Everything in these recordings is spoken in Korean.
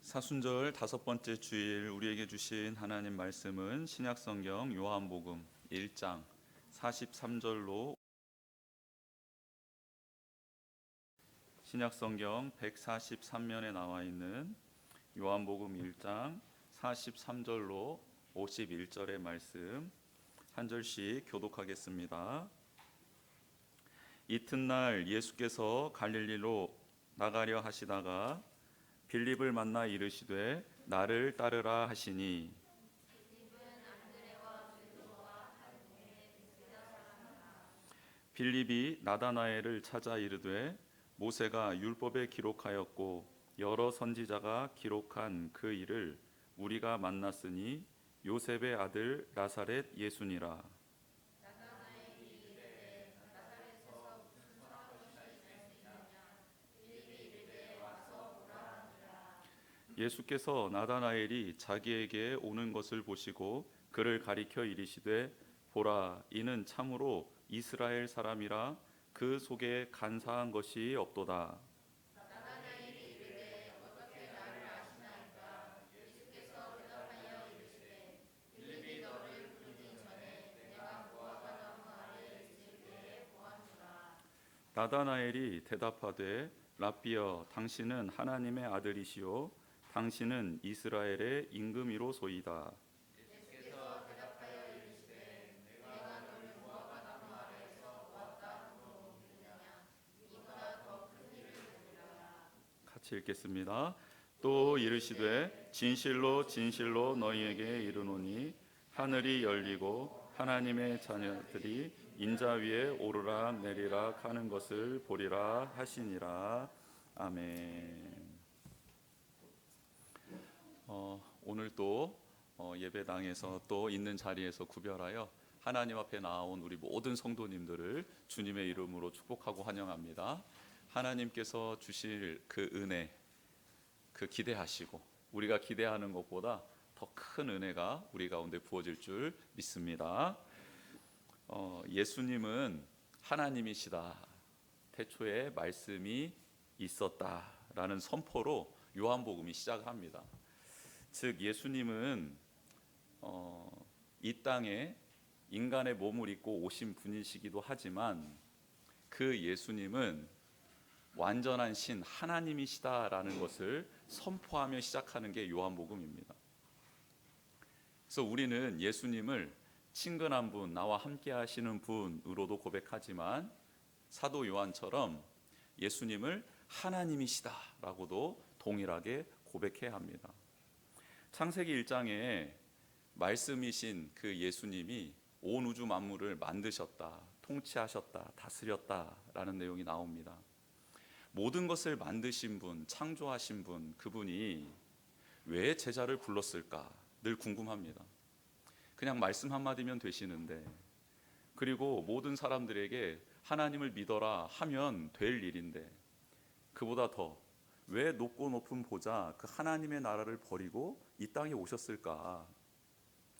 사순절 다섯 번째 주일 우리에게 주신 하나님 말씀은 신약성경 요한복음 1장 43절로 신약성경 143면에 나와 있는 요한복음 1장 43절로 51절의 말씀 한 절씩 교독하겠습니다. 이튿날 예수께서 갈릴리로 나가려 하시다가 빌립을 만나 이르시되 나를 따르라 하시니 빌립이 나다나엘을 찾아 이르되 모세가 율법에 기록하였고 여러 선지자가 기록한 그 일을 우리가 만났으니 요셉의 아들 나사렛 예수니라. 예수께서 나다나엘이 자기에게 오는 것을 보시고 그를 가리켜 이르시되 보라, 이는 참으로 이스라엘 사람이라 그 속에 간사한 것이 없도다. 나다나엘이 대답하되 랍비여, 당신은 하나님의 아들이시요 당신은 이스라엘의 임금이로소이다. 같이 읽겠습니다. 또 이르시되 진실로 진실로 너희에게 이르노니 하늘이 열리고 하나님의 자녀들이 인자 위에 오르락 내리락 하는 것을 보리라 하시니라. 아멘. 오늘 또 예배당에서 또 있는 자리에서 구별하여 하나님 앞에 나온 우리 모든 성도님들을 주님의 이름으로 축복하고 환영합니다. 하나님께서 주실 그 은혜, 그 기대하시고 우리가 기대하는 것보다 더 큰 은혜가 우리 가운데 부어질 줄 믿습니다. 예수님은 하나님이시다. 태초에 말씀이 있었다라는 선포로 요한복음이 시작을 합니다. 즉 예수님은 이 땅에 인간의 몸을 입고 오신 분이시기도 하지만 그 예수님은 완전한 신 하나님이시다라는 것을 선포하며 시작하는 게 요한복음입니다. 그래서 우리는 예수님을 친근한 분, 나와 함께 하시는 분으로도 고백하지만 사도 요한처럼 예수님을 하나님이시다라고도 동일하게 고백해야 합니다. 창세기 1장에 말씀이신 그 예수님이 온 우주 만물을 만드셨다, 통치하셨다, 다스렸다라는 내용이 나옵니다. 모든 것을 만드신 분, 창조하신 분, 그분이 왜 제자를 불렀을까 늘 궁금합니다. 그냥 말씀 한마디면 되시는데, 그리고 모든 사람들에게 하나님을 믿어라 하면 될 일인데, 그보다 더 왜 높고 높은 보좌 그 하나님의 나라를 버리고 이 땅에 오셨을까?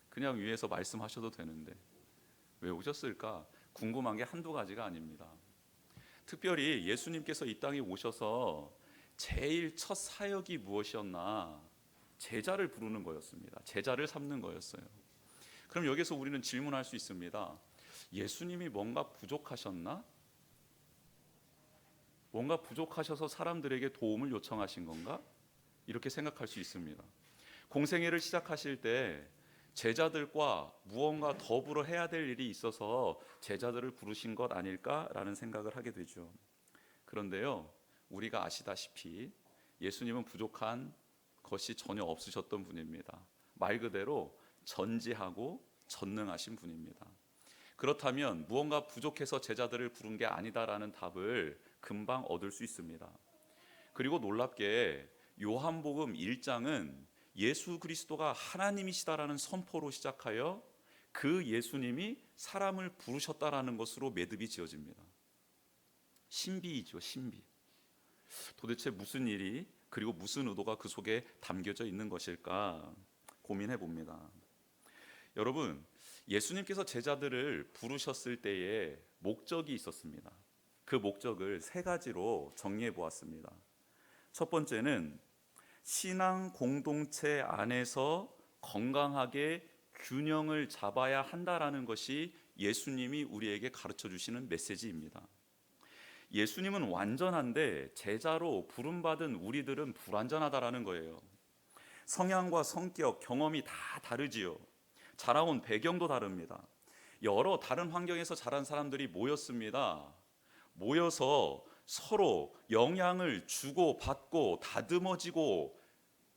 그냥 위에서 말씀하셔도 되는데 왜 오셨을까? 궁금한 게 한두 가지가 아닙니다. 특별히 예수님께서 이 땅에 오셔서 제일 첫 사역이 무엇이었나? 제자를 부르는 거였습니다. 제자를 삼는 거였어요. 그럼 여기서 우리는 질문할 수 있습니다. 예수님이 뭔가 부족하셨나? 뭔가 부족하셔서 사람들에게 도움을 요청하신 건가? 이렇게 생각할 수 있습니다. 공생애를 시작하실 때 제자들과 무언가 더불어 해야 될 일이 있어서 제자들을 부르신 것 아닐까라는 생각을 하게 되죠. 그런데요, 우리가 아시다시피 예수님은 부족한 것이 전혀 없으셨던 분입니다. 말 그대로 전지하고 전능하신 분입니다. 그렇다면 무언가 부족해서 제자들을 부른 게 아니다라는 답을 금방 얻을 수 있습니다. 그리고 놀랍게 요한복음 1장은 예수 그리스도가 하나님이시다라는 선포로 시작하여 그 예수님이 사람을 부르셨다라는 것으로 매듭이 지어집니다. 신비이죠, 신비. 도대체 무슨 일이 그리고 무슨 의도가 그 속에 담겨져 있는 것일까 고민해 봅니다. 여러분, 예수님께서 제자들을 부르셨을 때에 목적이 있었습니다. 그 목적을 세 가지로 정리해 보았습니다. 첫 번째는 신앙 공동체 안에서 건강하게 균형을 잡아야 한다라는 것이 예수님이 우리에게 가르쳐 주시는 메시지입니다. 예수님은 완전한데 제자로 부름받은 우리들은 불완전하다라는 거예요. 성향과 성격, 경험이 다 다르지요. 자라온 배경도 다릅니다. 여러 다른 환경에서 자란 사람들이 모였습니다. 모여서 서로 영향을 주고 받고 다듬어지고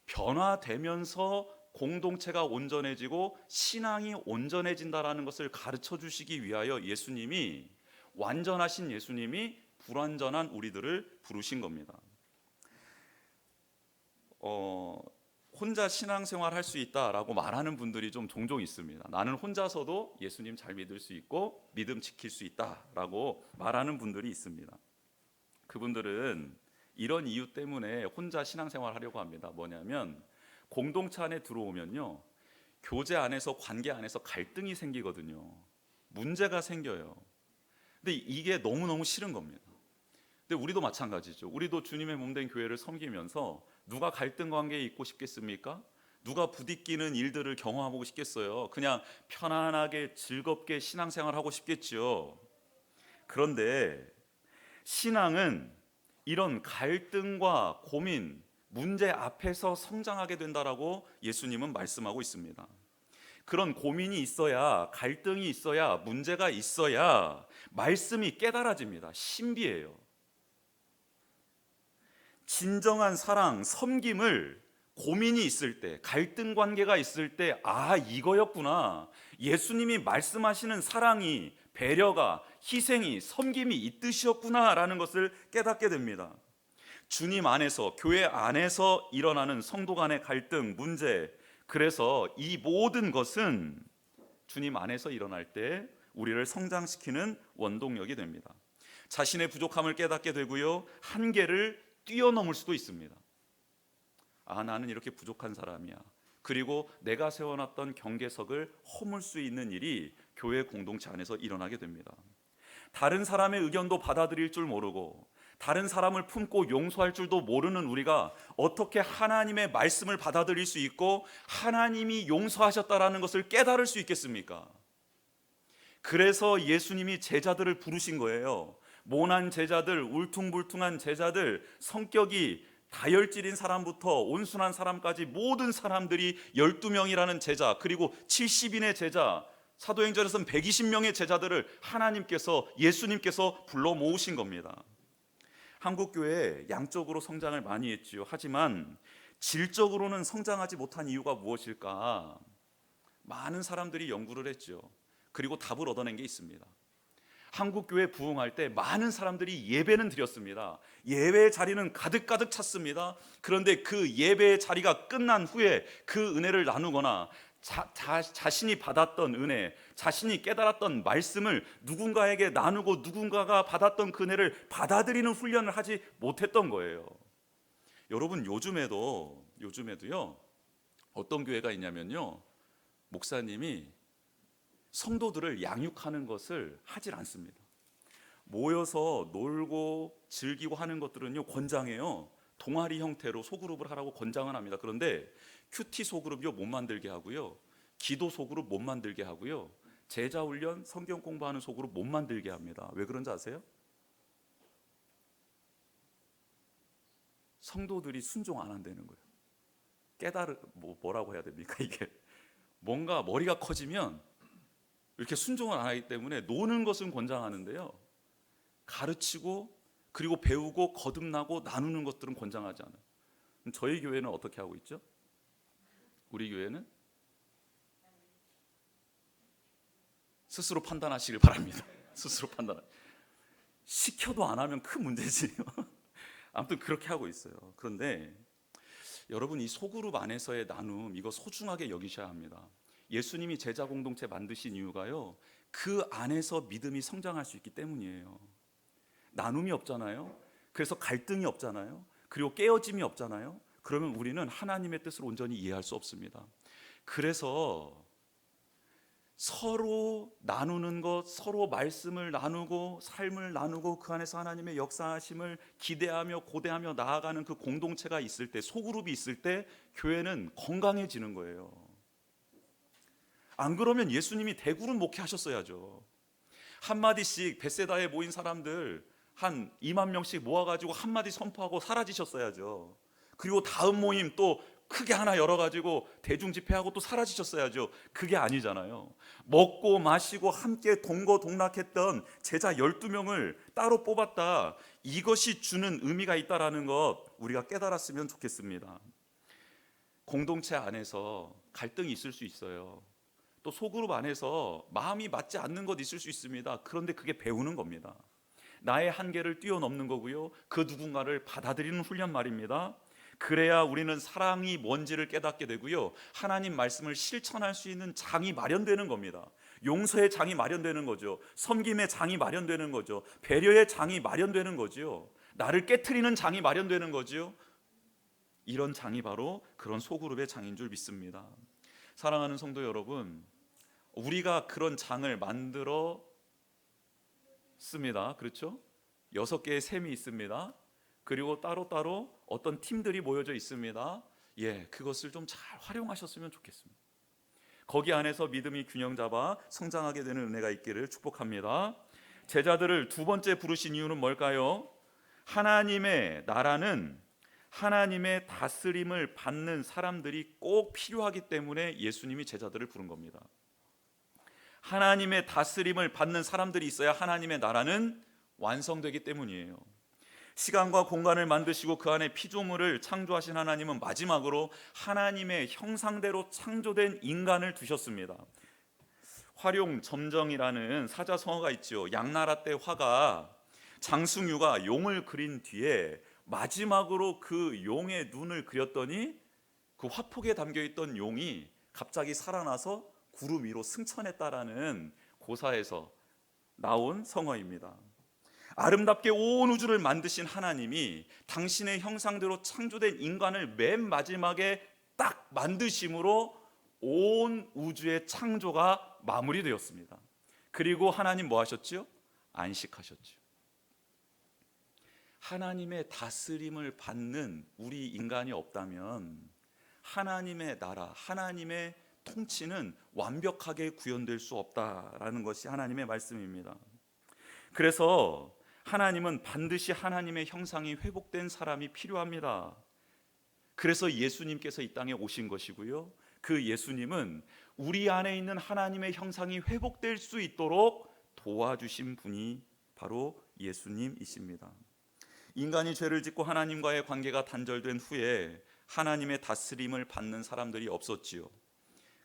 변화되면서 공동체가 온전해지고 신앙이 온전해진다라는 것을 가르쳐 주시기 위하여 예수님이, 완전하신 예수님이 불완전한 우리들을 부르신 겁니다. 혼자 신앙생활 할 수 있다라고 말하는 분들이 좀 종종 있습니다. 나는 혼자서도 예수님 잘 믿을 수 있고 믿음 지킬 수 있다라고 말하는 분들이 있습니다. 그분들은 이런 이유 때문에 혼자 신앙생활 하려고 합니다. 뭐냐면 공동체 안에 들어오면요, 교제 안에서, 관계 안에서 갈등이 생기거든요. 문제가 생겨요. 근데 이게 너무너무 싫은 겁니다. 근데 우리도 마찬가지죠. 우리도 주님의 몸된 교회를 섬기면서 누가 갈등 관계에 있고 싶겠습니까? 누가 부딪히는 일들을 경험하고 싶겠어요? 그냥 편안하게 즐겁게 신앙생활 하고 싶겠죠. 그런데 신앙은 이런 갈등과 고민, 문제 앞에서 성장하게 된다라고 예수님은 말씀하고 있습니다. 그런 고민이 있어야, 갈등이 있어야, 문제가 있어야 말씀이 깨달아집니다. 신비예요. 진정한 사랑, 섬김을 고민이 있을 때, 갈등 관계가 있을 때, 아, 이거였구나. 예수님이 말씀하시는 사랑이, 배려가, 희생이, 섬김이 이 뜻이었구나 라는 것을 깨닫게 됩니다. 주님 안에서, 교회 안에서 일어나는 성도 간의 갈등, 문제, 그래서 이 모든 것은 주님 안에서 일어날 때 우리를 성장시키는 원동력이 됩니다. 자신의 부족함을 깨닫게 되고요, 한계를 뛰어넘을 수도 있습니다. 아, 나는 이렇게 부족한 사람이야. 그리고 내가 세워놨던 경계석을 허물 수 있는 일이 교회 공동체 안에서 일어나게 됩니다. 다른 사람의 의견도 받아들일 줄 모르고 다른 사람을 품고 용서할 줄도 모르는 우리가 어떻게 하나님의 말씀을 받아들일 수 있고 하나님이 용서하셨다라는 것을 깨달을 수 있겠습니까? 그래서 예수님이 제자들을 부르신 거예요. 모난 제자들, 울퉁불퉁한 제자들, 성격이 다혈질인 사람부터 온순한 사람까지 모든 사람들이 12명이라는 제자, 그리고 70인의 제자, 사도행전에서는 120명의 제자들을 하나님께서, 예수님께서 불러 모으신 겁니다. 한국교회 양적으로 성장을 많이 했지요. 하지만 질적으로는 성장하지 못한 이유가 무엇일까? 많은 사람들이 연구를 했죠. 그리고 답을 얻어낸 게 있습니다. 한국교회 부흥할 때 많은 사람들이 예배는 드렸습니다. 예배의 자리는 가득가득 찼습니다. 그런데 그 예배의 자리가 끝난 후에 그 은혜를 나누거나 자신이 받았던 은혜, 자신이 깨달았던 말씀을 누군가에게 나누고 누군가가 받았던 그 은혜를 받아들이는 훈련을 하지 못했던 거예요. 여러분, 요즘에도요, 어떤 교회가 있냐면요, 목사님이 성도들을 양육하는 것을 하질 않습니다. 모여서 놀고 즐기고 하는 것들은요, 권장해요. 동아리 형태로 소그룹을 하라고 권장을 합니다. 그런데 큐티 소그룹이요, 못 만들게 하고요, 기도 소그룹 못 만들게 하고요, 제자 훈련, 성경 공부하는 소그룹 못 만들게 합니다. 왜 그런지 아세요? 성도들이 순종 안 한다는 거예요. 뭐라고 해야 됩니까? 이게 뭔가 머리가 커지면 이렇게 순종을 안 하기 때문에 노는 것은 권장하는데요, 가르치고 그리고 배우고 거듭나고 나누는 것들은 권장하지 않아요. 저희 교회는 어떻게 하고 있죠? 우리 교회는 스스로 판단하시길 바랍니다. 스스로 판단. 시켜도 안 하면 큰 문제지. 아무튼 그렇게 하고 있어요. 그런데 여러분, 이 소그룹 안에서의 나눔, 이거 소중하게 여기셔야 합니다. 예수님이 제자 공동체 만드신 이유가요, 그 안에서 믿음이 성장할 수 있기 때문이에요. 나눔이 없잖아요. 그래서 갈등이 없잖아요. 그리고 깨어짐이 없잖아요. 그러면 우리는 하나님의 뜻을 온전히 이해할 수 없습니다. 그래서 서로 나누는 것, 서로 말씀을 나누고 삶을 나누고 그 안에서 하나님의 역사하심을 기대하며 고대하며 나아가는 그 공동체가 있을 때, 소그룹이 있을 때 교회는 건강해지는 거예요. 안 그러면 예수님이 대그룹 목회하셨어야죠. 한마디씩 베세다에 모인 사람들 한 2만 명씩 모아가지고 한마디 선포하고 사라지셨어야죠. 그리고 다음 모임 또 크게 하나 열어가지고 대중 집회하고 또 사라지셨어야죠. 그게 아니잖아요. 먹고 마시고 함께 동거동락했던 제자 12명을 따로 뽑았다. 이것이 주는 의미가 있다라는 것 우리가 깨달았으면 좋겠습니다. 공동체 안에서 갈등이 있을 수 있어요. 또 소그룹 안에서 마음이 맞지 않는 것 있을 수 있습니다. 그런데 그게 배우는 겁니다. 나의 한계를 뛰어넘는 거고요. 그 누군가를 받아들이는 훈련 말입니다. 그래야 우리는 사랑이 뭔지를 깨닫게 되고요. 하나님 말씀을 실천할 수 있는 장이 마련되는 겁니다. 용서의 장이 마련되는 거죠. 섬김의 장이 마련되는 거죠. 배려의 장이 마련되는 거죠. 나를 깨트리는 장이 마련되는 거죠. 이런 장이 바로 그런 소그룹의 장인 줄 믿습니다. 사랑하는 성도 여러분, 우리가 그런 장을 만들어 씁니다. 그렇죠? 6개의 셈이 있습니다. 그리고 따로따로 어떤 팀들이 모여져 있습니다. 그것을 좀 잘 활용하셨으면 좋겠습니다. 거기 안에서 믿음이 균형 잡아 성장하게 되는 은혜가 있기를 축복합니다. 제자들을 두 번째 부르신 이유는 뭘까요? 하나님의 나라는 하나님의 다스림을 받는 사람들이 꼭 필요하기 때문에 예수님이 제자들을 부른 겁니다. 하나님의 다스림을 받는 사람들이 있어야 하나님의 나라는 완성되기 때문이에요. 시간과 공간을 만드시고 그 안에 피조물을 창조하신 하나님은 마지막으로 하나님의 형상대로 창조된 인간을 두셨습니다. 화룡점정이라는 사자성어가 있죠. 양나라 때 화가 장승유가 용을 그린 뒤에 마지막으로 그 용의 눈을 그렸더니 그 화폭에 담겨있던 용이 갑자기 살아나서 구름 위로 승천했다라는 고사에서 나온 성어입니다. 아름답게 온 우주를 만드신 하나님이 당신의 형상대로 창조된 인간을 맨 마지막에 딱 만드심으로 온 우주의 창조가 마무리되었습니다. 그리고 하나님 뭐 하셨죠? 안식하셨죠. 하나님의 다스림을 받는 우리 인간이 없다면 하나님의 나라, 하나님의 통치는 완벽하게 구현될 수 없다라는 것이 하나님의 말씀입니다. 그래서 하나님은 반드시 하나님의 형상이 회복된 사람이 필요합니다. 그래서 예수님께서 이 땅에 오신 것이고요. 그 예수님은 우리 안에 있는 하나님의 형상이 회복될 수 있도록 도와주신 분이 바로 예수님이십니다. 인간이 죄를 짓고 하나님과의 관계가 단절된 후에 하나님의 다스림을 받는 사람들이 없었지요.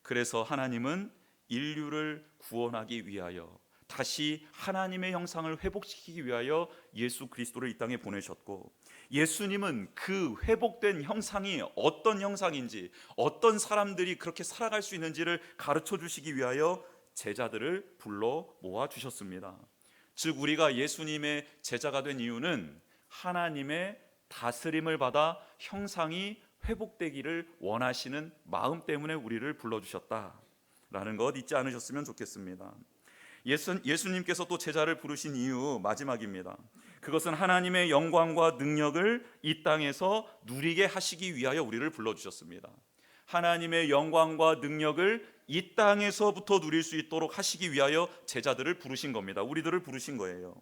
그래서 하나님은 인류를 구원하기 위하여 다시 하나님의 형상을 회복시키기 위하여 예수 그리스도를 이 땅에 보내셨고, 예수님은 그 회복된 형상이 어떤 형상인지, 어떤 사람들이 그렇게 살아갈 수 있는지를 가르쳐 주시기 위하여 제자들을 불러 모아 주셨습니다. 즉 우리가 예수님의 제자가 된 이유는 하나님의 다스림을 받아 형상이 회복되기를 원하시는 마음 때문에 우리를 불러주셨다라는 것 잊지 않으셨으면 좋겠습니다. 예수님께서 또 제자를 부르신 이유 마지막입니다. 그것은 하나님의 영광과 능력을 이 땅에서 누리게 하시기 위하여 우리를 불러주셨습니다. 하나님의 영광과 능력을 이 땅에서부터 누릴 수 있도록 하시기 위하여 제자들을 부르신 겁니다. 우리들을 부르신 거예요.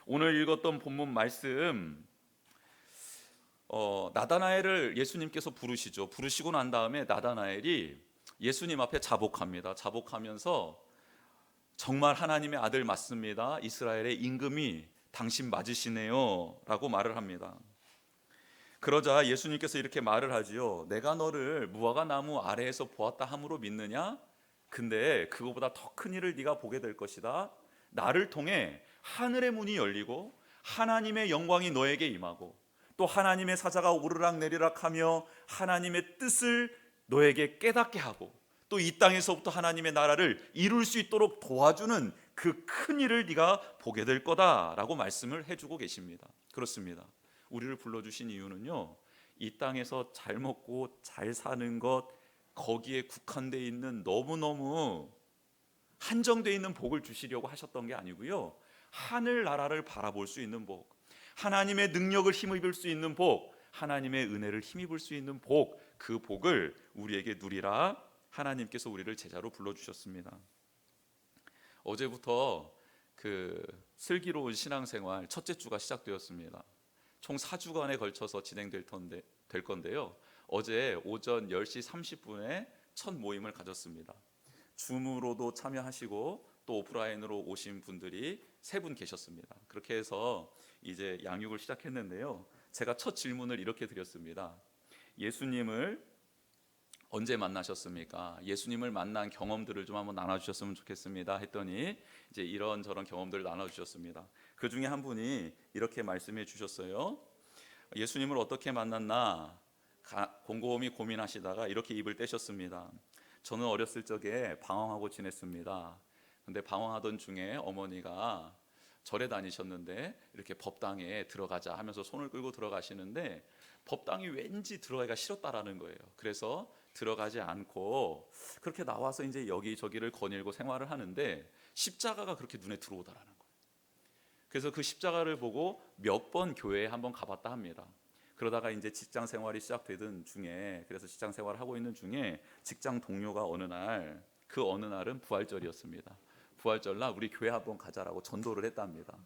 오늘 읽었던 본문 말씀, 나다나엘을 예수님께서 부르시죠. 부르시고 난 다음에 나다나엘이 예수님 앞에 자복합니다. 자복하면서 정말 하나님의 아들 맞습니다. 이스라엘의 임금이 당신 맞으시네요 라고 말을 합니다. 그러자 예수님께서 이렇게 말을 하지요. 내가 너를 무화과 나무 아래에서 보았다 함으로 믿느냐? 근데 그거보다 더 큰 일을 네가 보게 될 것이다. 나를 통해 하늘의 문이 열리고 하나님의 영광이 너에게 임하고 또 하나님의 사자가 오르락내리락 하며 하나님의 뜻을 너에게 깨닫게 하고 또 이 땅에서부터 하나님의 나라를 이룰 수 있도록 도와주는 그 큰 일을 네가 보게 될 거다라고 말씀을 해주고 계십니다. 그렇습니다. 우리를 불러주신 이유는요, 이 땅에서 잘 먹고 잘 사는 것, 거기에 국한되어 있는 너무너무 한정되어 있는 복을 주시려고 하셨던 게 아니고요, 하늘나라를 바라볼 수 있는 복, 하나님의 능력을 힘입을 수 있는 복, 하나님의 은혜를 힘입을 수 있는 복, 그 복을 우리에게 누리라 하나님께서 우리를 제자로 불러주셨습니다. 어제부터 그 슬기로운 신앙생활 첫째 주가 시작되었습니다. 총 4주간에 걸쳐서 진행될 건데요, 어제 오전 10시 30분에 첫 모임을 가졌습니다. 줌으로도 참여하시고 또 오프라인으로 오신 분들이 3분 계셨습니다. 그렇게 해서 이제 양육을 시작했는데요, 제가 첫 질문을 이렇게 드렸습니다. 예수님을 언제 만나셨습니까? 예수님을 만난 경험들을 좀 한번 나눠주셨으면 좋겠습니다 했더니 이제 이런저런 경험들을 나눠주셨습니다. 그 중에 한 분이 이렇게 말씀해 주셨어요. 예수님을 어떻게 만났나 곰곰이 고민하시다가 이렇게 입을 떼셨습니다. 저는 어렸을 적에 방황하고 지냈습니다. 근데 방황하던 중에 어머니가 절에 다니셨는데 이렇게 법당에 들어가자 하면서 손을 끌고 들어가시는데 법당이 왠지 들어가기가 싫었다라는 거예요. 그래서 들어가지 않고 그렇게 나와서 이제 여기저기를 거닐고 생활을 하는데 십자가가 그렇게 눈에 들어오더라는 거예요. 그래서 그 십자가를 보고 몇 번 교회에 한번 가봤다 합니다. 그러다가 이제 직장 생활이 시작되던 중에, 그래서 직장 생활을 하고 있는 중에 직장 동료가 어느 날은 부활절이었습니다. 부활절날 우리 교회 한번 가자라고 전도를 했답니다.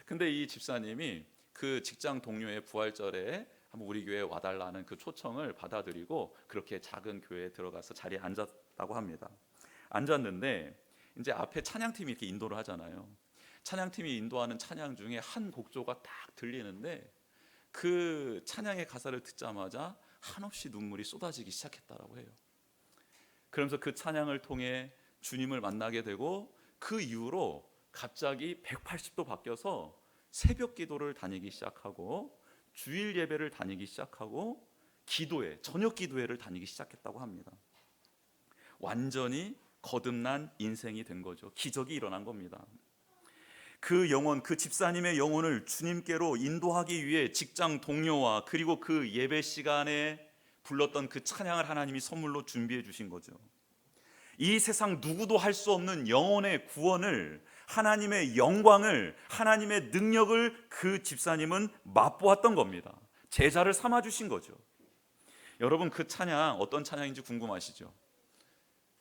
근데 이 집사님이 그 직장 동료의 부활절에 한번 우리 교회에 와달라는 그 초청을 받아들이고 그렇게 작은 교회에 들어가서 자리에 앉았다고 합니다. 앉았는데 이제 앞에 찬양팀이 이렇게 인도를 하잖아요. 찬양팀이 인도하는 찬양 중에 한 곡조가 딱 들리는데 그 찬양의 가사를 듣자마자 한없이 눈물이 쏟아지기 시작했다라고 해요. 그러면서 그 찬양을 통해 주님을 만나게 되고 그 이후로 갑자기 180도 바뀌어서 새벽 기도를 다니기 시작하고 주일 예배를 다니기 시작하고 기도회, 저녁 기도회를 다니기 시작했다고 합니다. 완전히 거듭난 인생이 된 거죠. 기적이 일어난 겁니다. 그 영혼, 그 집사님의 영혼을 주님께로 인도하기 위해 직장 동료와 그리고 그 예배 시간에 불렀던 그 찬양을 하나님이 선물로 준비해 주신 거죠. 이 세상 누구도 할 수 없는 영혼의 구원을, 하나님의 영광을, 하나님의 능력을 그 집사님은 맛보았던 겁니다. 제자를 삼아 주신 거죠. 여러분, 그 찬양 어떤 찬양인지 궁금하시죠?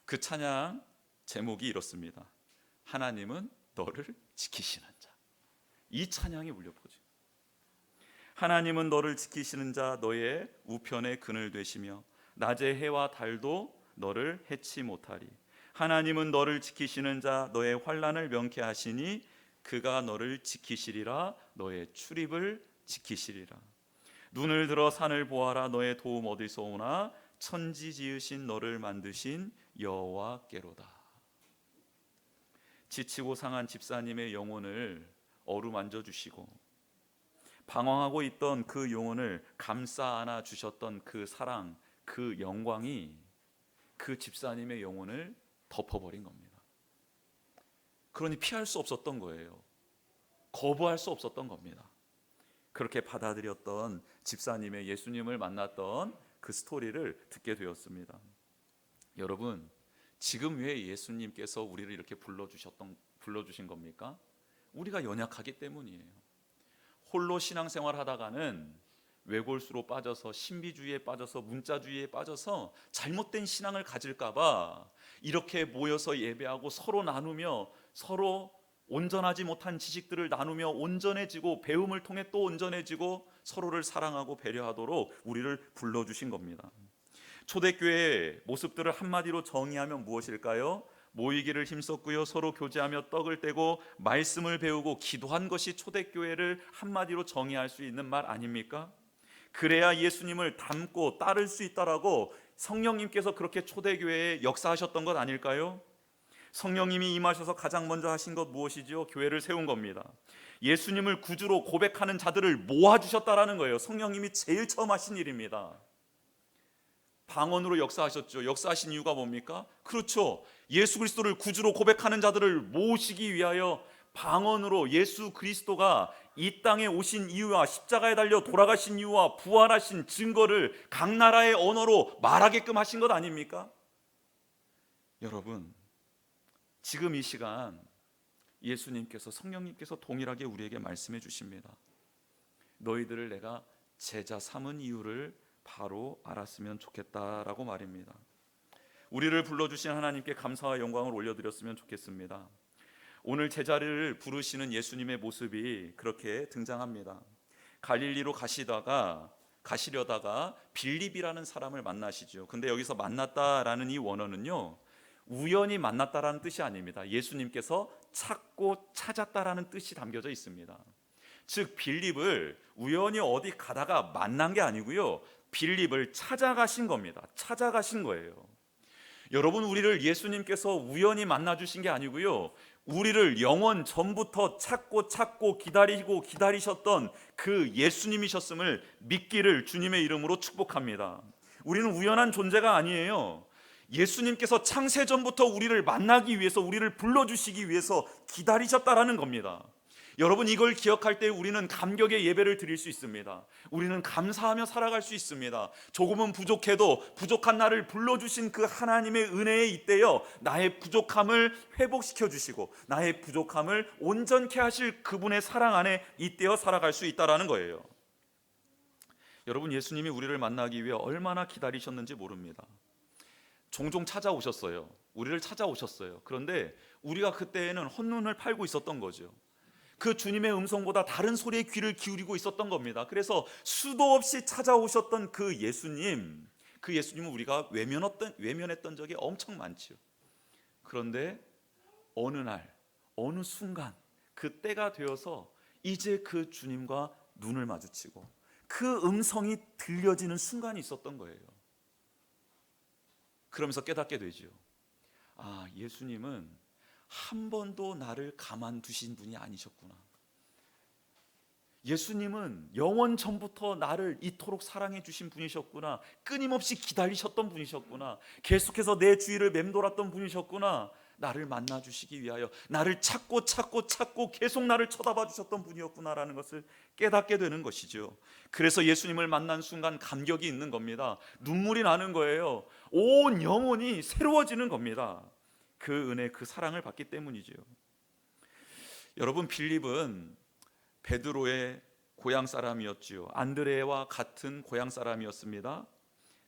그 찬양 제목이 이렇습니다. 하나님은 너를 지키시는 자. 이 찬양이 울려 퍼져. 하나님은 너를 지키시는 자, 너의 우편의 그늘 되시며 낮의 해와 달도 너를 해치 못하리. 하나님은 너를 지키시는 자, 너의 환난을 명쾌하시니 그가 너를 지키시리라. 너의 출입을 지키시리라. 눈을 들어 산을 보아라. 너의 도움 어디서 오나? 천지 지으신 너를 만드신 여호와께로다. 지치고 상한 집사님의 영혼을 어루만져 주시고 방황하고 있던 그 영혼을 감싸 안아 주셨던 그 사랑, 그 영광이 그 집사님의 영혼을 덮어버린 겁니다. 그러니 피할 수 없었던 거예요. 거부할 수 없었던 겁니다. 그렇게 받아들였던 집사님의 예수님을 만났던 그 스토리를 듣게 되었습니다. 여러분, 지금 왜 예수님께서 우리를 이렇게 불러주신 겁니까? 우리가 연약하기 때문이에요. 홀로 신앙생활 하다가는 외골수로 빠져서 신비주의에 빠져서 문자주의에 빠져서 잘못된 신앙을 가질까봐 이렇게 모여서 예배하고 서로 나누며 서로 온전하지 못한 지식들을 나누며 온전해지고 배움을 통해 또 온전해지고 서로를 사랑하고 배려하도록 우리를 불러주신 겁니다. 초대교회의 모습들을 한마디로 정의하면 무엇일까요? 모이기를 힘썼고요, 서로 교제하며 떡을 떼고 말씀을 배우고 기도한 것이 초대교회를 한마디로 정의할 수 있는 말 아닙니까? 그래야 예수님을 닮고 따를 수 있다라고 성령님께서 그렇게 초대교회에 역사하셨던 것 아닐까요? 성령님이 임하셔서 가장 먼저 하신 것 무엇이죠? 교회를 세운 겁니다. 예수님을 구주로 고백하는 자들을 모아주셨다라는 거예요. 성령님이 제일 처음 하신 일입니다. 방언으로 역사하셨죠. 역사하신 이유가 뭡니까? 그렇죠. 예수 그리스도를 구주로 고백하는 자들을 모으시기 위하여 방언으로 예수 그리스도가 이 땅에 오신 이유와 십자가에 달려 돌아가신 이유와 부활하신 증거를 각 나라의 언어로 말하게끔 하신 것 아닙니까? 여러분, 지금 이 시간 예수님께서, 성령님께서 동일하게 우리에게 말씀해 주십니다. 너희들을 내가 제자 삼은 이유를 바로 알았으면 좋겠다라고 말입니다. 우리를 불러주신 하나님께 감사와 영광을 올려드렸으면 좋겠습니다. 오늘 제자를 부르시는 예수님의 모습이 그렇게 등장합니다. 갈릴리로 가시려다가 빌립이라는 사람을 만나시죠. 근데 여기서 만났다라는 이 원어는요, 우연히 만났다라는 뜻이 아닙니다. 예수님께서 찾고 찾았다라는 뜻이 담겨져 있습니다. 즉 빌립을 우연히 어디 가다가 만난 게 아니고요, 빌립을 찾아가신 겁니다. 찾아가신 거예요. 여러분, 우리를 예수님께서 우연히 만나 주신 게 아니고요, 우리를 영원 전부터 찾고 기다리셨던 그 예수님이셨음을 믿기를 주님의 이름으로 축복합니다. 우리는 우연한 존재가 아니에요. 예수님께서 창세전부터 우리를 만나기 위해서, 우리를 불러주시기 위해서 기다리셨다라는 겁니다. 여러분, 이걸 기억할 때 우리는 감격의 예배를 드릴 수 있습니다. 우리는 감사하며 살아갈 수 있습니다. 조금은 부족해도 부족한 나를 불러주신 그 하나님의 은혜에 잇대어 나의 부족함을 회복시켜 주시고 나의 부족함을 온전케 하실 그분의 사랑 안에 잇대어 살아갈 수 있다는 거예요. 여러분, 예수님이 우리를 만나기 위해 얼마나 기다리셨는지 모릅니다. 종종 찾아오셨어요. 우리를 찾아오셨어요. 그런데 우리가 그때에는 헛눈을 팔고 있었던 거죠. 그 주님의 음성보다 다른 소리에 귀를 기울이고 있었던 겁니다. 그래서 수도 없이 찾아오셨던 그 예수님은 우리가 외면했던 적이 엄청 많죠. 그런데 어느 날, 어느 순간 그 때가 되어서 이제 그 주님과 눈을 마주치고 그 음성이 들려지는 순간이 있었던 거예요. 그러면서 깨닫게 되죠. 아, 예수님은 한 번도 나를 가만두신 분이 아니셨구나. 예수님은 영원 전부터 나를 이토록 사랑해 주신 분이셨구나. 끊임없이 기다리셨던 분이셨구나. 계속해서 내 주위를 맴돌았던 분이셨구나. 나를 만나 주시기 위하여 나를 찾고 계속 나를 쳐다봐 주셨던 분이었구나라는 것을 깨닫게 되는 것이죠. 그래서 예수님을 만난 순간 감격이 있는 겁니다. 눈물이 나는 거예요. 온 영혼이 새로워지는 겁니다. 그 은혜, 그 사랑을 받기 때문이죠. 여러분, 빌립은 베드로의 고향 사람이었지요. 안드레와 같은 고향 사람이었습니다.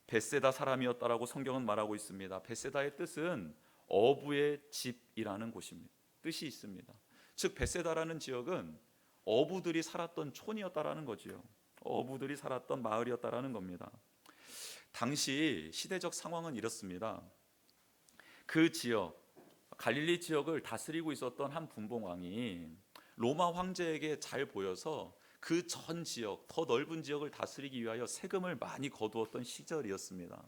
벳세다 사람이었다라고 성경은 말하고 있습니다. 벳세다의 뜻은 어부의 집이라는 곳입니다. 뜻이 있습니다. 즉 벳세다라는 지역은 어부들이 살았던 촌이었다라는 거지요. 어부들이 살았던 마을이었다라는 겁니다. 당시 시대적 상황은 이렇습니다. 그 지역, 갈릴리 지역을 다스리고 있었던 한 분봉왕이 로마 황제에게 잘 보여서 그 전 지역, 더 넓은 지역을 다스리기 위하여 세금을 많이 거두었던 시절이었습니다.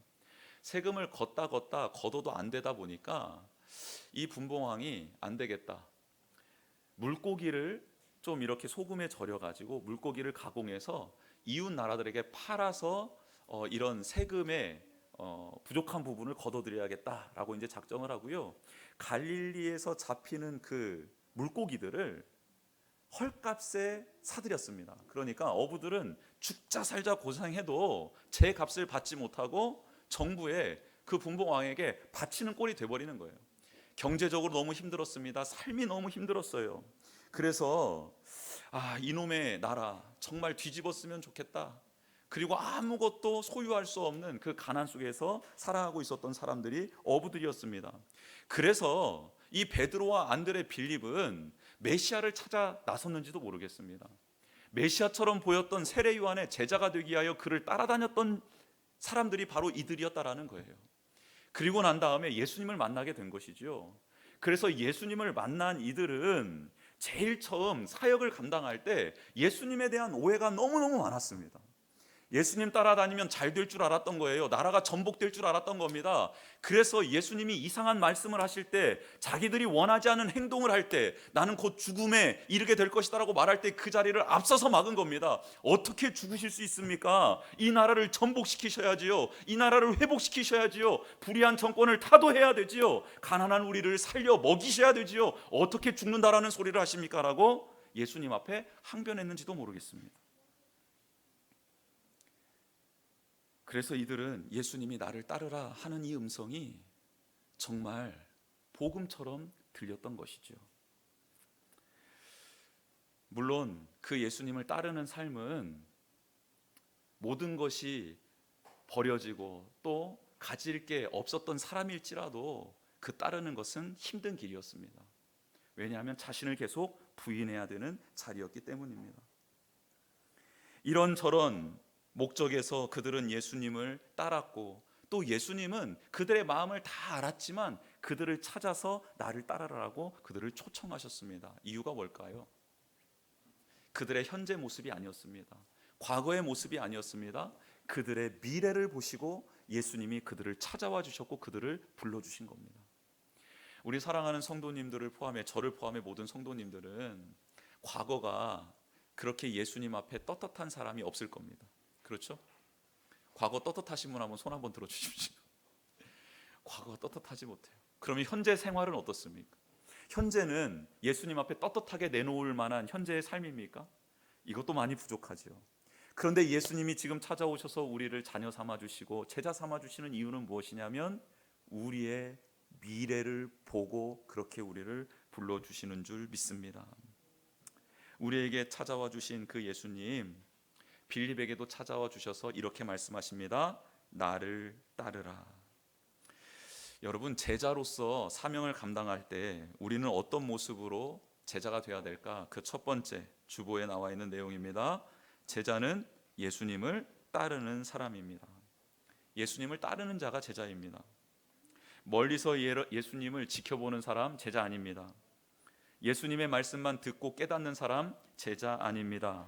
세금을 걷어도 안 되다 보니까 이 분봉왕이 안 되겠다, 물고기를 좀 이렇게 소금에 절여가지고 물고기를 가공해서 이웃 나라들에게 팔아서 이런 세금의 부족한 부분을 거둬들여야겠다라고 이제 작정을 하고요. 갈릴리에서 잡히는 그 물고기들을 헐값에 사들였습니다. 그러니까 어부들은 죽자 살자 고생해도 제 값을 받지 못하고 정부에 그 분봉왕에게 바치는 꼴이 돼버리는 거예요. 경제적으로 너무 힘들었습니다. 삶이 너무 힘들었어요. 그래서 이놈의 나라 정말 뒤집었으면 좋겠다. 그리고 아무것도 소유할 수 없는 그 가난 속에서 살아가고 있었던 사람들이 어부들이었습니다. 그래서 이 베드로와 안드레, 빌립은 메시아를 찾아 나섰는지도 모르겠습니다. 메시아처럼 보였던 세례 요한의 제자가 되기 위하여 그를 따라다녔던 사람들이 바로 이들이었다라는 거예요. 그리고 난 다음에 예수님을 만나게 된 것이죠. 그래서 예수님을 만난 이들은 제일 처음 사역을 감당할 때 예수님에 대한 오해가 너무너무 많았습니다. 예수님 따라다니면 잘 될 줄 알았던 거예요. 나라가 전복될 줄 알았던 겁니다. 그래서 예수님이 이상한 말씀을 하실 때, 자기들이 원하지 않은 행동을 할 때, 나는 곧 죽음에 이르게 될 것이다 라고 말할 때 그 자리를 앞서서 막은 겁니다. 어떻게 죽으실 수 있습니까? 이 나라를 전복시키셔야지요. 이 나라를 회복시키셔야지요. 불의한 정권을 타도해야 되지요. 가난한 우리를 살려 먹이셔야 되지요. 어떻게 죽는다라는 소리를 하십니까? 라고 예수님 앞에 항변했는지도 모르겠습니다. 그래서 이들은 예수님이 나를 따르라 하는 이 음성이 정말 복음처럼 들렸던 것이죠. 물론 그 예수님을 따르는 삶은 모든 것이 버려지고 또 가질 게 없었던 사람일지라도 그 따르는 것은 힘든 길이었습니다. 왜냐하면 자신을 계속 부인해야 되는 자리였기 때문입니다. 이런저런 목적에서 그들은 예수님을 따랐고 또 예수님은 그들의 마음을 다 알았지만 그들을 찾아서 나를 따르라고 그들을 초청하셨습니다. 이유가 뭘까요? 그들의 현재 모습이 아니었습니다. 과거의 모습이 아니었습니다. 그들의 미래를 보시고 예수님이 그들을 찾아와 주셨고 그들을 불러주신 겁니다. 우리 사랑하는 성도님들을 포함해 저를 포함해 모든 성도님들은 과거가 그렇게 예수님 앞에 떳떳한 사람이 없을 겁니다. 그렇죠? 과거 떳떳하신 분 한번 손 한번 들어주십시오. 과거가 떳떳하지 못해요. 그러면 현재 생활은 어떻습니까? 현재는 예수님 앞에 떳떳하게 내놓을 만한 현재의 삶입니까? 이것도 많이 부족하죠. 그런데 예수님이 지금 찾아오셔서 우리를 자녀 삼아주시고 제자 삼아주시는 이유는 무엇이냐면 우리의 미래를 보고 그렇게 우리를 불러주시는 줄 믿습니다. 우리에게 찾아와 주신 그 예수님, 빌립에게도 찾아와 주셔서 이렇게 말씀하십니다. 나를 따르라. 여러분, 제자로서 사명을 감당할 때 우리는 어떤 모습으로 제자가 되어야 될까? 그 첫 번째 주보에 나와 있는 내용입니다. 제자는 예수님을 따르는 사람입니다. 예수님을 따르는 자가 제자입니다. 멀리서 예수님을 지켜보는 사람 제자 아닙니다. 예수님의 말씀만 듣고 깨닫는 사람 제자 아닙니다.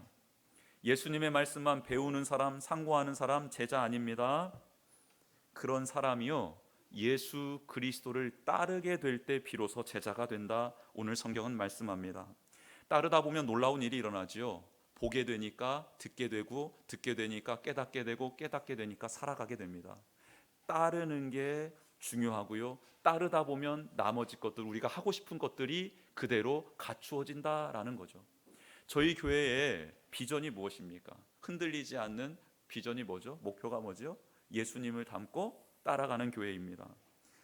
예수님의 말씀만 배우는 사람, 상고하는 사람 제자 아닙니다. 그런 사람이요 예수 그리스도를 따르게 될 때 비로소 제자가 된다. 오늘 성경은 말씀합니다. 따르다 보면 놀라운 일이 일어나지요. 보게 되니까 듣게 되고 듣게 되니까 깨닫게 되고 깨닫게 되니까 살아가게 됩니다. 따르는 게 중요하고요. 따르다 보면 나머지 것들, 우리가 하고 싶은 것들이 그대로 갖추어진다라는 거죠. 저희 교회의 비전이 무엇입니까? 흔들리지 않는 비전이 뭐죠? 목표가 뭐죠? 예수님을 닮고 따라가는 교회입니다.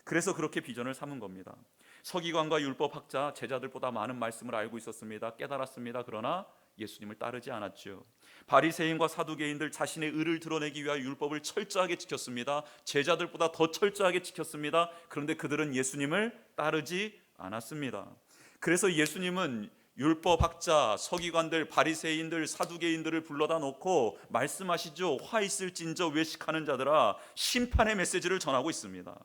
그래서 그렇게 비전을 삼은 겁니다. 서기관과 율법학자 제자들보다 많은 말씀을 알고 있었습니다. 깨달았습니다. 그러나 예수님을 따르지 않았죠. 바리새인과 사두개인들 자신의 의를 드러내기 위하여 율법을 철저하게 지켰습니다. 제자들보다 더 철저하게 지켰습니다. 그런데 그들은 예수님을 따르지 않았습니다. 그래서 예수님은 율법학자, 서기관들, 바리새인들, 사두개인들을 불러다 놓고 말씀하시죠. 화 있을진저 외식하는 자들아, 심판의 메시지를 전하고 있습니다.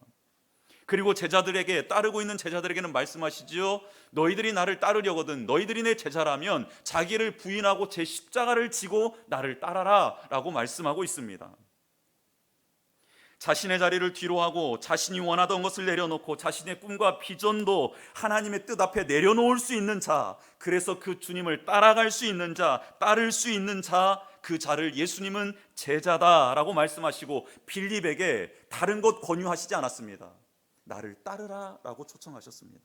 그리고 제자들에게, 따르고 있는 제자들에게는 말씀하시죠. 너희들이 나를 따르려거든 너희들이 내 제자라면 자기를 부인하고 제 십자가를 지고 나를 따라라 라고 말씀하고 있습니다. 자신의 자리를 뒤로하고 자신이 원하던 것을 내려놓고 자신의 꿈과 비전도 하나님의 뜻 앞에 내려놓을 수 있는 자, 그래서 그 주님을 따라갈 수 있는 자, 따를 수 있는 자, 그 자를 예수님은 제자다라고 말씀하시고 빌립에게 다른 것 권유하시지 않았습니다. 나를 따르라 라고 초청하셨습니다.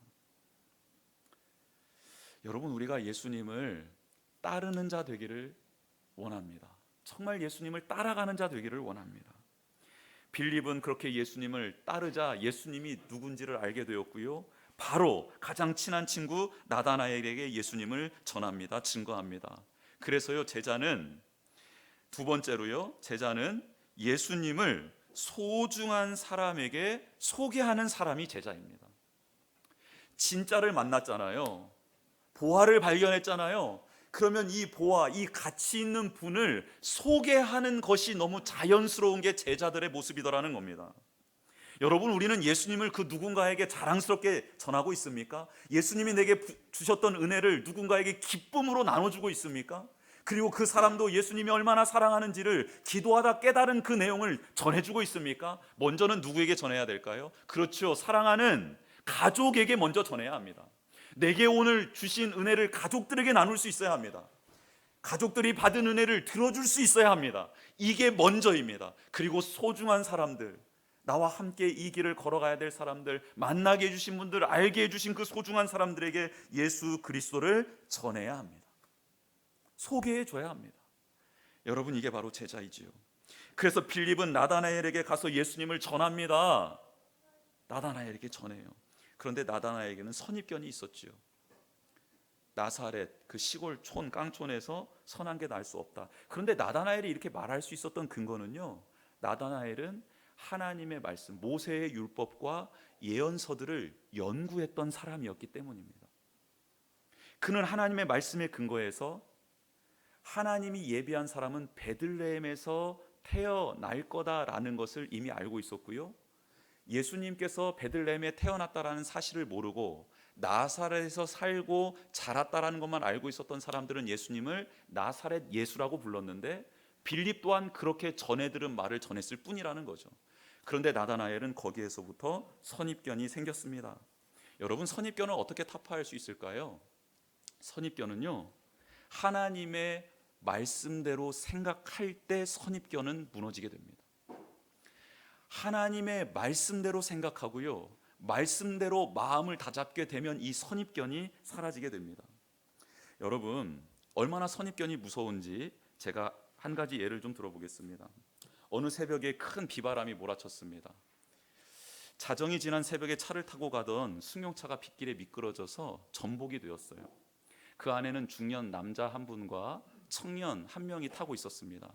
여러분, 우리가 예수님을 따르는 자 되기를 원합니다. 정말 예수님을 따라가는 자 되기를 원합니다. 빌립은 그렇게 예수님을 따르자 예수님이 누군지를 알게 되었고요, 바로 가장 친한 친구 나다나엘에게 예수님을 전합니다. 증거합니다. 그래서요, 제자는 두 번째로요, 제자는 예수님을 소중한 사람에게 소개하는 사람이 제자입니다. 진짜를 만났잖아요. 보화를 발견했잖아요. 그러면 이 보화, 이 가치 있는 분을 소개하는 것이 너무 자연스러운 게 제자들의 모습이더라는 겁니다. 여러분, 우리는 예수님을 그 누군가에게 자랑스럽게 전하고 있습니까? 예수님이 내게 주셨던 은혜를 누군가에게 기쁨으로 나눠주고 있습니까? 그리고 그 사람도 예수님이 얼마나 사랑하는지를 기도하다 깨달은 그 내용을 전해주고 있습니까? 먼저는 누구에게 전해야 될까요? 그렇죠, 사랑하는 가족에게 먼저 전해야 합니다. 내게 오늘 주신 은혜를 가족들에게 나눌 수 있어야 합니다. 가족들이 받은 은혜를 들어줄 수 있어야 합니다. 이게 먼저입니다. 그리고 소중한 사람들, 나와 함께 이 길을 걸어가야 될 사람들, 만나게 해주신 분들, 알게 해주신 그 소중한 사람들에게 예수 그리스도를 전해야 합니다. 소개해줘야 합니다. 여러분, 이게 바로 제자이지요. 그래서 빌립은 나다나엘에게 가서 예수님을 전합니다. 나다나엘에게 전해요. 그런데 나다나엘에게는 선입견이 있었지요. 나사렛 그 시골 촌 깡촌에서 선한 게 날 수 없다. 그런데 나다나엘이 이렇게 말할 수 있었던 근거는요, 나다나엘은 하나님의 말씀, 모세의 율법과 예언서들을 연구했던 사람이었기 때문입니다. 그는 하나님의 말씀에 근거해서 하나님이 예비한 사람은 베들레헴에서 태어날 거다라는 것을 이미 알고 있었고요, 예수님께서 베들레헴에 태어났다라는 사실을 모르고 나사렛에서 살고 자랐다라는 것만 알고 있었던 사람들은 예수님을 나사렛 예수라고 불렀는데, 빌립 또한 그렇게 전해 들은 말을 전했을 뿐이라는 거죠. 그런데 나다나엘은 거기에서부터 선입견이 생겼습니다. 여러분, 선입견을 어떻게 타파할 수 있을까요? 선입견은요, 하나님의 말씀대로 생각할 때 선입견은 무너지게 됩니다. 하나님의 말씀대로 생각하고요, 말씀대로 마음을 다잡게 되면 이 선입견이 사라지게 됩니다. 여러분, 얼마나 선입견이 무서운지 제가 한 가지 예를 좀 들어보겠습니다. 어느 새벽에 큰 비바람이 몰아쳤습니다. 자정이 지난 새벽에 차를 타고 가던 승용차가 빗길에 미끄러져서 전복이 되었어요. 그 안에는 중년 남자 한 분과 청년 한 명이 타고 있었습니다.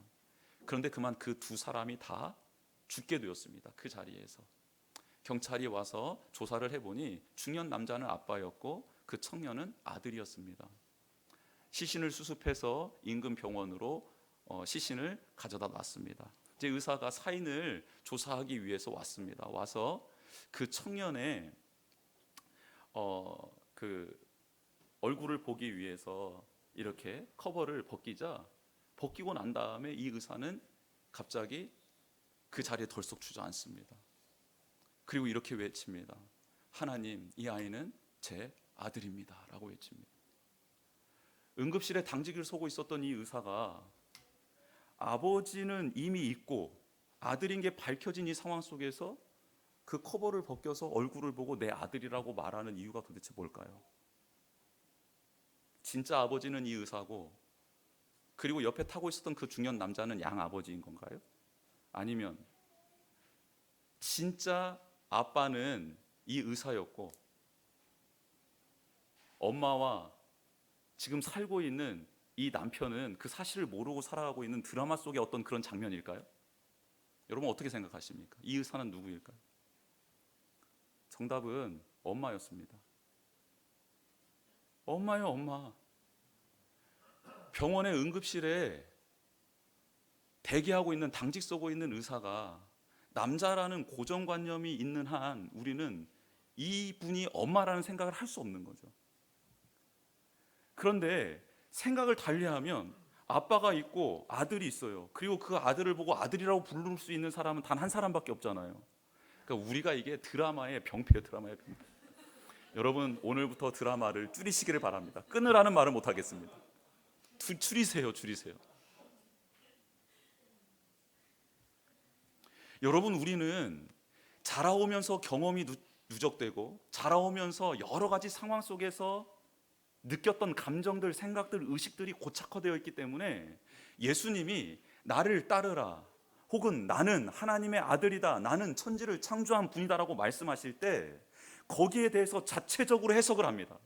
그런데 그만 그 두 사람이 다 죽게 되었습니다. 그 자리에서 경찰이 와서 조사를 해보니 중년 남자는 아빠였고 그 청년은 아들이었습니다. 시신을 수습해서 인근 병원으로 시신을 가져다 놨습니다. 이제 의사가 사인을 조사하기 위해서 왔습니다. 와서 그 청년의 그 얼굴을 보기 위해서 이렇게 커버를 벗기고 난 다음에 이 의사는 갑자기 그 자리에 덜썩 주저앉습니다. 그리고 이렇게 외칩니다. 하나님, 이 아이는 제 아들입니다 라고 외칩니다. 응급실에 당직을 서고 있었던 이 의사가 아버지는 이미 있고 아들인 게 밝혀진 이 상황 속에서 그 커버를 벗겨서 얼굴을 보고 내 아들이라고 말하는 이유가 도대체 뭘까요? 진짜 아버지는 이 의사고, 그리고 옆에 타고 있었던 그 중년 남자는 양 아버지인 건가요? 아니면 진짜 아빠는 이 의사였고 엄마와 지금 살고 있는 이 남편은 그 사실을 모르고 살아가고 있는 드라마 속의 어떤 그런 장면일까요? 여러분 어떻게 생각하십니까? 이 의사는 누구일까요? 정답은 엄마였습니다. 엄마요, 엄마. 병원의 응급실에 대기하고 있는, 당직 서고 있는 의사가 남자라는 고정관념이 있는 한 우리는 이분이 엄마라는 생각을 할 수 없는 거죠. 그런데 생각을 달리하면 아빠가 있고 아들이 있어요. 그리고 그 아들을 보고 아들이라고 부를 수 있는 사람은 단 한 사람밖에 없잖아요. 그러니까 우리가 이게 드라마의 병폐예요, 드라마의 병폐. 여러분, 오늘부터 드라마를 줄이시기를 바랍니다. 끊으라는 말을 못 하겠습니다. 줄이세요. 여러분, 우리는 자라오면서 경험이 누적되고 자라오면서 여러 가지 상황 속에서 느꼈던 감정들, 생각들, 의식들이 고착화되어 있기 때문에 예수님이 나를 따르라, 혹은 나는 하나님의 아들이다, 나는 천지를 창조한 분이다라고 말씀하실 때 거기에 대해서 자체적으로 해석을 합니다.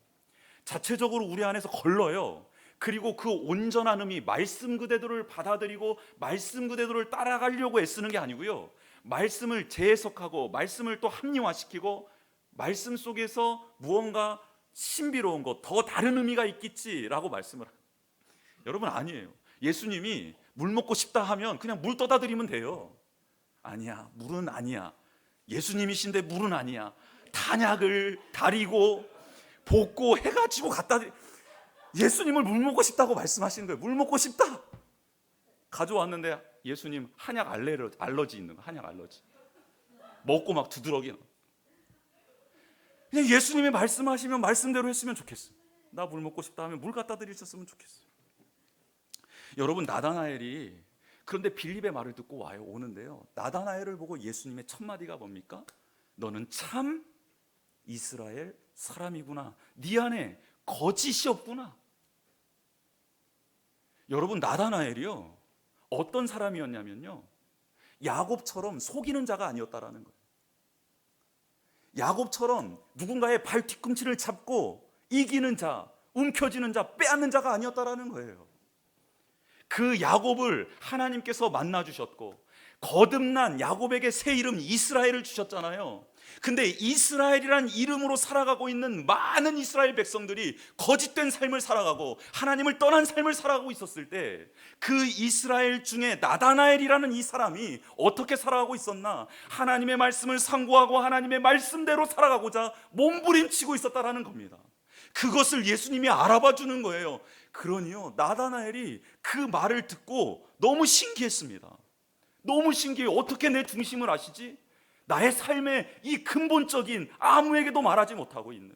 자체적으로 우리 안에서 걸러요. 그리고 그 온전한 의미, 말씀 그대로를 받아들이고 말씀 그대로를 따라가려고 애쓰는 게 아니고요, 말씀을 재해석하고 말씀을 또 합리화시키고 말씀 속에서 무언가 신비로운 것, 더 다른 의미가 있겠지라고 말씀을 합니다. 여러분, 아니에요. 예수님이 물 먹고 싶다 하면 그냥 물 떠다 드리면 돼요. 아니야, 물은 아니야. 예수님이신데 물은 아니야. 탄약을 다리고 볶고 해가지고 갖다 예수님을 물 먹고 싶다고 말씀하시는 거예요. 물 먹고 싶다. 가져왔는데 예수님 한약 알러지 있는 거, 한약 알러지 먹고 막 두드러기. 그냥 예수님이 말씀하시면 말씀대로 했으면 좋겠어요. 나 물 먹고 싶다 하면 물 갖다 드리셨으면 좋겠어요. 여러분, 나다나엘이 그런데 빌립의 말을 듣고 오는데요, 나다나엘을 보고 예수님의 첫 마디가 뭡니까? 너는 참 이스라엘 사람이구나. 네 안에 거짓이 없구나. 여러분, 나다나엘이요, 어떤 사람이었냐면요, 야곱처럼 속이는 자가 아니었다라는 거예요. 야곱처럼 누군가의 발 뒤꿈치를 잡고 이기는 자, 움켜쥐는 자, 빼앗는 자가 아니었다라는 거예요. 그 야곱을 하나님께서 만나주셨고 거듭난 야곱에게 새 이름 이스라엘을 주셨잖아요. 근데 이스라엘이란 이름으로 살아가고 있는 많은 이스라엘 백성들이 거짓된 삶을 살아가고 하나님을 떠난 삶을 살아가고 있었을 때 그 이스라엘 중에 나다나엘이라는 이 사람이 어떻게 살아가고 있었나? 하나님의 말씀을 상고하고 하나님의 말씀대로 살아가고자 몸부림치고 있었다라는 겁니다. 그것을 예수님이 알아봐 주는 거예요. 그러니요, 나다나엘이 그 말을 듣고 너무 신기했습니다. 너무 신기해요. 어떻게 내 중심을 아시지? 나의 삶의 이 근본적인 아무에게도 말하지 못하고 있는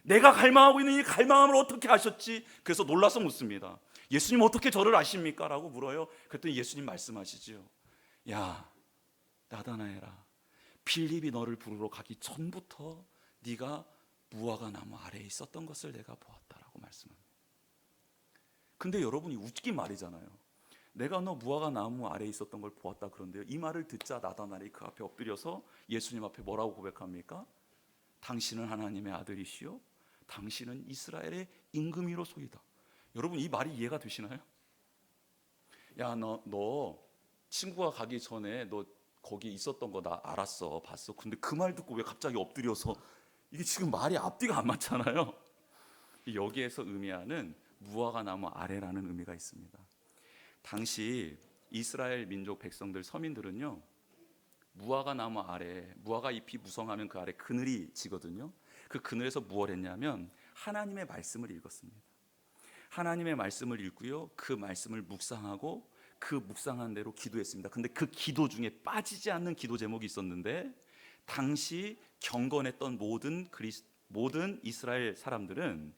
내가 갈망하고 있는 이 갈망함을 어떻게 아셨지? 그래서 놀라서 묻습니다. 예수님 어떻게 저를 아십니까? 라고 물어요. 그랬더니 예수님 말씀하시죠. 야, 나다나엘아, 빌립이 너를 부르러 가기 전부터 네가 무화과 나무 아래에 있었던 것을 내가 보았다라고 말씀합니다. 근데 여러분이 웃긴 말이잖아요. 내가 너 무화과 나무 아래에 있었던 걸 보았다 그런데요, 이 말을 듣자 나다나엘이 그 앞에 엎드려서 예수님 앞에 뭐라고 고백합니까? 당신은 하나님의 아들이시요 당신은 이스라엘의 임금이로소이다. 여러분, 이 말이 이해가 되시나요? 야, 너 친구가 가기 전에 너 거기 있었던 거 나 알았어, 봤어. 근데 그 말 듣고 왜 갑자기 엎드려서, 이게 지금 말이 앞뒤가 안 맞잖아요. 여기에서 의미하는 무화과 나무 아래라는 의미가 있습니다. 당시 이스라엘 민족 백성들, 서민들은요, 무화과 나무 아래, 무화과 잎이 무성하는 그 아래 그늘이 지거든요. 그 그늘에서 무엇을 했냐면 하나님의 말씀을 읽었습니다. 하나님의 말씀을 읽고요, 그 말씀을 묵상하고 그 묵상한 대로 기도했습니다. 근데 그 기도 중에 빠지지 않는 기도 제목이 있었는데, 당시 경건했던 모든 이스라엘 사람들은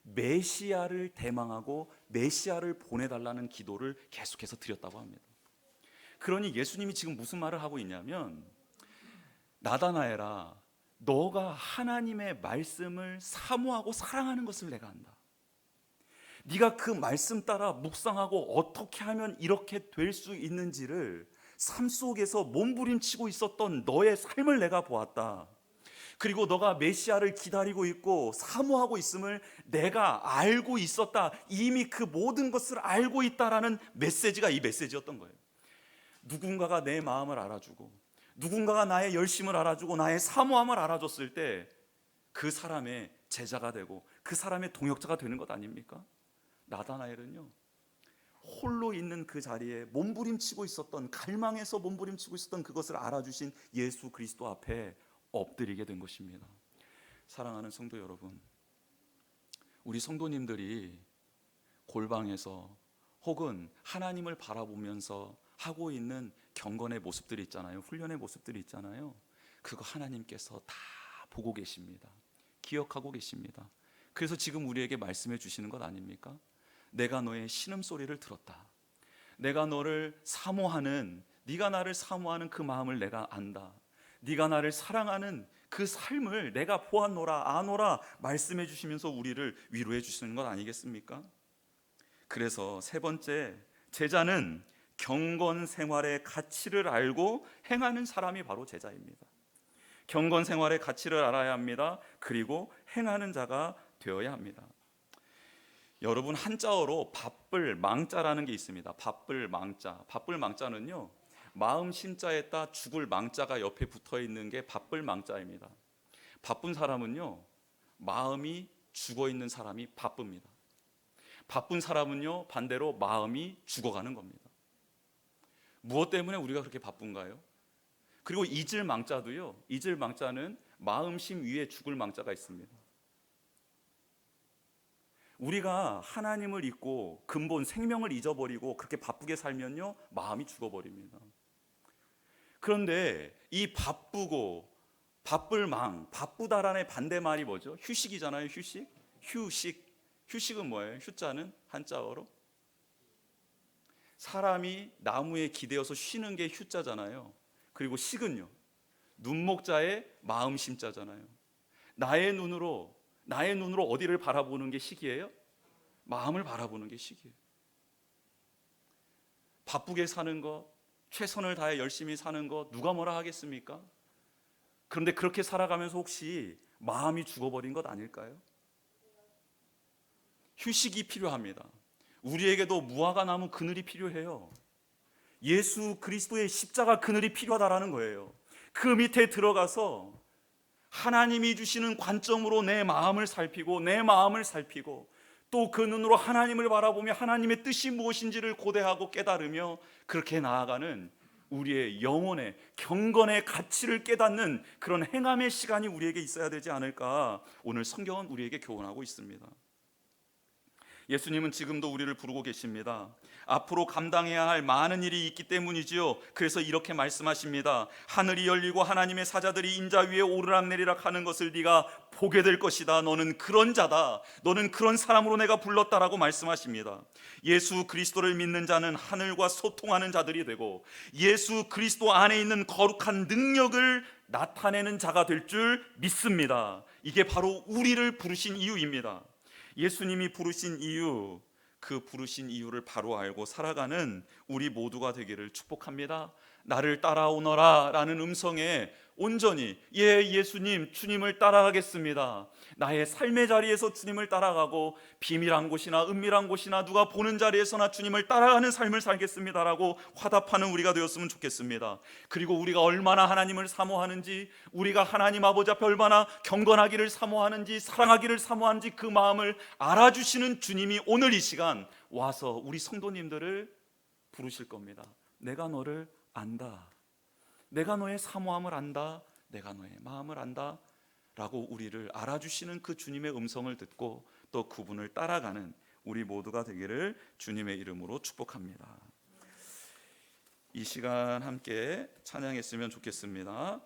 메시아를 대망하고 메시아를 보내달라는 기도를 계속해서 드렸다고 합니다. 그러니 예수님이 지금 무슨 말을 하고 있냐면, 나다나엘아, 너가 하나님의 말씀을 사모하고 사랑하는 것을 내가 안다. 네가 그 말씀 따라 묵상하고 어떻게 하면 이렇게 될 수 있는지를 삶 속에서 몸부림치고 있었던 너의 삶을 내가 보았다. 그리고 너가 메시아를 기다리고 있고 사모하고 있음을 내가 알고 있었다. 이미 그 모든 것을 알고 있다라는 메시지가 이 메시지였던 거예요. 누군가가 내 마음을 알아주고 누군가가 나의 열심을 알아주고 나의 사모함을 알아줬을 때 그 사람의 제자가 되고 그 사람의 동역자가 되는 것 아닙니까? 나다나엘은요, 홀로 있는 그 자리에 몸부림치고 있었던, 갈망에서 몸부림치고 있었던 그것을 알아주신 예수 그리스도 앞에 엎드리게 된 것입니다. 사랑하는 성도 여러분, 우리 성도님들이 골방에서 혹은 하나님을 바라보면서 하고 있는 경건의 모습들이 있잖아요. 훈련의 모습들이 있잖아요. 그거 하나님께서 다 보고 계십니다. 기억하고 계십니다. 그래서 지금 우리에게 말씀해 주시는 것 아닙니까? 내가 너의 신음소리를 들었다. 내가 너를 사모하는, 네가 나를 사모하는 그 마음을 내가 안다. 네가 나를 사랑하는 그 삶을 내가 보았노라, 아노라 말씀해 주시면서 우리를 위로해 주시는 것 아니겠습니까? 그래서 세 번째, 제자는 경건 생활의 가치를 알고 행하는 사람이 바로 제자입니다. 경건 생활의 가치를 알아야 합니다. 그리고 행하는 자가 되어야 합니다. 여러분, 한자어로 바쁠 망자라는 게 있습니다. 바쁠 망자. 바쁠 망자는요, 마음 심자에다 죽을 망자가 옆에 붙어 있는 게 바쁠 망자입니다. 바쁜 사람은요, 마음이 죽어 있는 사람이 바쁩니다. 바쁜 사람은요, 반대로 마음이 죽어가는 겁니다. 무엇 때문에 우리가 그렇게 바쁜가요? 그리고 잊을 망자도요, 잊을 망자는 마음심 위에 죽을 망자가 있습니다. 우리가 하나님을 잊고 근본 생명을 잊어버리고 그렇게 바쁘게 살면요, 마음이 죽어버립니다. 그런데 이 바쁘고 바쁠 망, 바쁘다라는 반대말이 뭐죠? 휴식이잖아요. 휴식은 뭐예요? 휴자는 한자어로 사람이 나무에 기대어서 쉬는 게 휴자잖아요. 그리고 식은요, 눈목자의 마음 심자잖아요. 나의 눈으로 어디를 바라보는 게 식이에요? 마음을 바라보는 게 식이에요. 바쁘게 사는 것, 최선을 다해 열심히 사는 것, 누가 뭐라 하겠습니까? 그런데 그렇게 살아가면서 혹시 마음이 죽어버린 것 아닐까요? 휴식이 필요합니다. 우리에게도 무화과 나무 그늘이 필요해요. 예수 그리스도의 십자가 그늘이 필요하다라는 거예요. 그 밑에 들어가서 하나님이 주시는 관점으로 내 마음을 살피고 또 그 눈으로 하나님을 바라보며 하나님의 뜻이 무엇인지를 고대하고 깨달으며 그렇게 나아가는 우리의 영혼의 경건의 가치를 깨닫는 그런 행함의 시간이 우리에게 있어야 되지 않을까, 오늘 성경은 우리에게 교훈하고 있습니다. 예수님은 지금도 우리를 부르고 계십니다. 앞으로 감당해야 할 많은 일이 있기 때문이지요. 그래서 이렇게 말씀하십니다. 하늘이 열리고 하나님의 사자들이 인자 위에 오르락내리락 하는 것을 네가 보게 될 것이다. 너는 그런 자다. 너는 그런 사람으로 내가 불렀다라고 말씀하십니다. 예수 그리스도를 믿는 자는 하늘과 소통하는 자들이 되고 예수 그리스도 안에 있는 거룩한 능력을 나타내는 자가 될 줄 믿습니다. 이게 바로 우리를 부르신 이유입니다. 예수님이 부르신 이유, 그 부르신 이유를 바로 알고 살아가는 우리 모두가 되기를 축복합니다. 나를 따라오너라 라는 음성에 온전히 예수님, 주님을 따라가겠습니다. 나의 삶의 자리에서 주님을 따라가고 비밀한 곳이나 은밀한 곳이나 누가 보는 자리에서나 주님을 따라가는 삶을 살겠습니다라고 화답하는 우리가 되었으면 좋겠습니다. 그리고 우리가 얼마나 하나님을 사모하는지, 우리가 하나님 아버지 앞에 얼마나 경건하기를 사모하는지, 사랑하기를 사모하는지 그 마음을 알아주시는 주님이 오늘 이 시간 와서 우리 성도님들을 부르실 겁니다. 내가 너를 안다. 내가 너의 사모함을 안다. 내가 너의 마음을 안다 라고 우리를 알아주시는 그 주님의 음성을 듣고 또 그분을 따라가는 우리 모두가 되기를 주님의 이름으로 축복합니다. 이 시간 함께 찬양했으면 좋겠습니다.